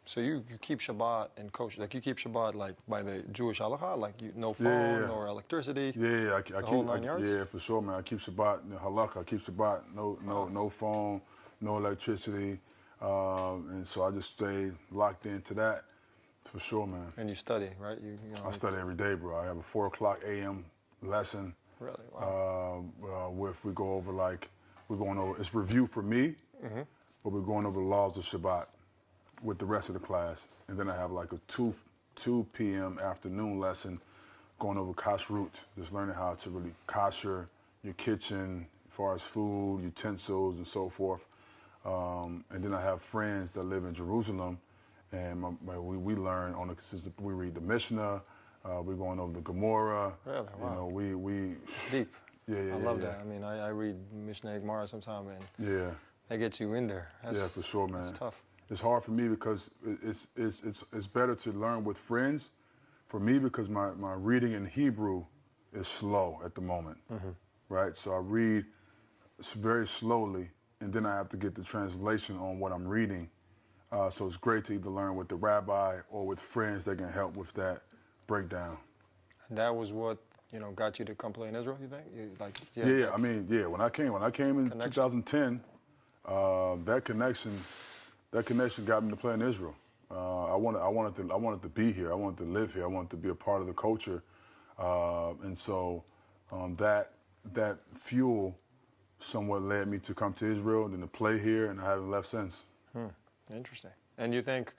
So you keep Shabbat and kosher, like you keep Shabbat like by the Jewish halakha, like no phone, no electricity, I the keep, whole 9 yards? yeah, for sure, man. I keep Shabbat, halakha, I keep Shabbat, no phone, no electricity, and so I just stay locked into that, for sure, man. And you study, right? You know, I study every day, bro. I have a 4 o'clock a.m. lesson. Really? Wow. We go over we're going over, it's review for me, but we're going over the laws of Shabbat with the rest of the class. And then I have like a 2 p.m. afternoon lesson going over kashrut, just learning how to really kosher your kitchen as far as food, utensils, and so forth. And then I have friends that live in Jerusalem, and we learn on we read the Mishnah, we're going over the Gemara. Really? Wow. You know, it's deep. Yeah, I love that. I mean, I read Mishnah and Gemara sometimes, and that gets you in there. Yeah, for sure, man. It's tough. It's hard for me because it's better to learn with friends. For me, because my reading in Hebrew is slow at the moment, right? So I read very slowly, and then I have to get the translation on what I'm reading. So it's great to either learn with the rabbi or with friends that can help with that breakdown. And that was what, you know, got you to come play in Israel, you think? I mean, when I came in 2010, that connection got me to play in Israel. I wanted to be here. I wanted to live here. I wanted to be a part of the culture, and so that fuel somewhat led me to come to Israel and then to play here, and I haven't left since. Interesting. And you think,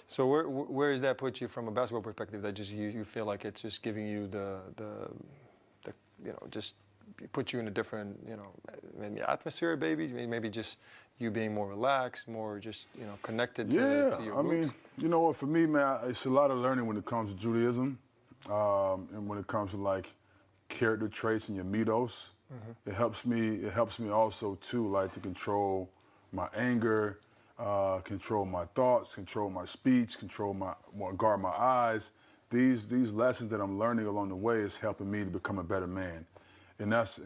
so where does that put you from a basketball perspective? That just you feel like it's just giving you the you know, just put you in a different, you know, maybe atmosphere, maybe just you being more relaxed, more just, you know, connected to your roots? I mean, you know what, for me, man, it's a lot of learning when it comes to Judaism, and when it comes to like character traits and your midos. It helps me also too, like to control my anger, control my thoughts, control my speech, guard my eyes. These lessons that I'm learning along the way is helping me to become a better man. And that's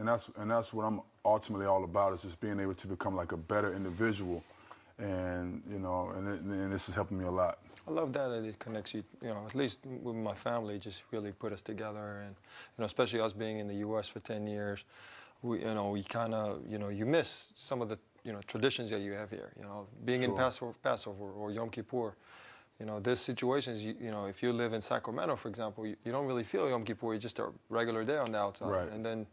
what I'm ultimately all about, is just being able to become like a better individual, and you know, and this is helping me a lot. I love that it connects you. You know, at least with my family, just really put us together, and you know, especially us being in the U.S. for 10 years, we kind of, you know, you miss some of the, you know, traditions that you have here. You know, being in Passover or Yom Kippur. You know, there's situations, you know, if you live in Sacramento, for example, you don't really feel Yom Kippur. It's just a regular day on the outside. Right. And then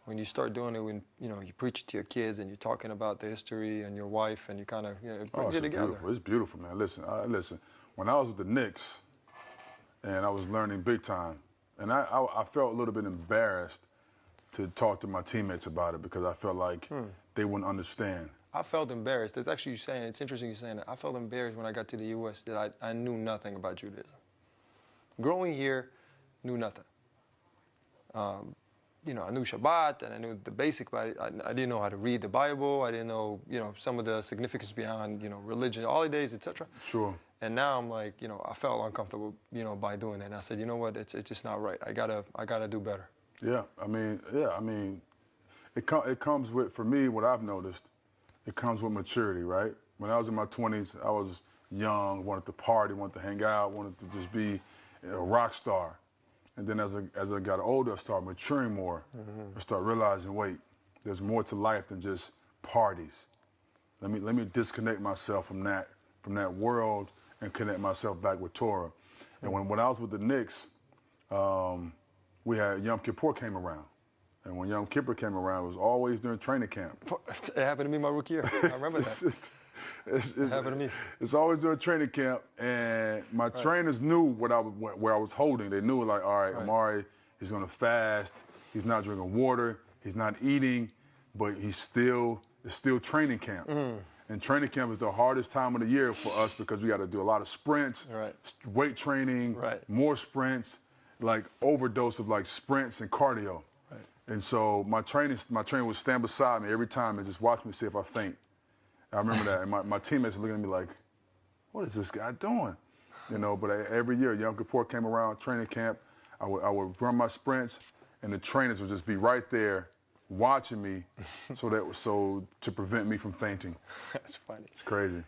when you start doing it, when, you know, you preach it to your kids and you're talking about the history and your wife, and you kind of, you know, it brings you together. Beautiful. It's beautiful, man. Listen, when I was with the Knicks and I was learning big time, and I felt a little bit embarrassed to talk to my teammates about it because I felt like they wouldn't understand. I felt embarrassed. It's actually it's interesting you saying that. I felt embarrassed when I got to the U.S. that I knew nothing about Judaism. Growing here, knew nothing. You know, I knew Shabbat and I knew the basic, but I didn't know how to read the Bible. I didn't know, you know, some of the significance behind, you know, religion, holidays, etc. Sure. And now I'm like, you know, I felt uncomfortable, you know, by doing that. And I said, you know what, it's just not right. I gotta do better. Yeah, I mean, it comes with, for me, what I've noticed, it comes with maturity, right? When I was in my 20s, I was young, wanted to party, wanted to hang out, wanted to just be a rock star. And then as I got older, I started maturing more. I started realizing, wait, there's more to life than just parties. Let me disconnect myself from that world and connect myself back with Torah. And when I was with the Knicks, we had Yom Kippur came around. And when Yom Kippur came around, it was always during training camp. It happened to me my rookie year. I remember that. It happened to me. It's always during training camp, and my trainers knew where I was holding. They knew, like, all right, Amare, he's going to fast. He's not drinking water. He's not eating, but it's still training camp. And training camp is the hardest time of the year for us because we got to do a lot of sprints, weight training, more sprints, like overdose of like sprints and cardio. And so my trainer would stand beside me every time and just watch me see if I faint. I remember that, and my teammates were looking at me like, what is this guy doing? You know, but every year, Yom Kippur came around, training camp, I would run my sprints, and the trainers would just be right there watching me so to prevent me from fainting. That's funny. It's crazy.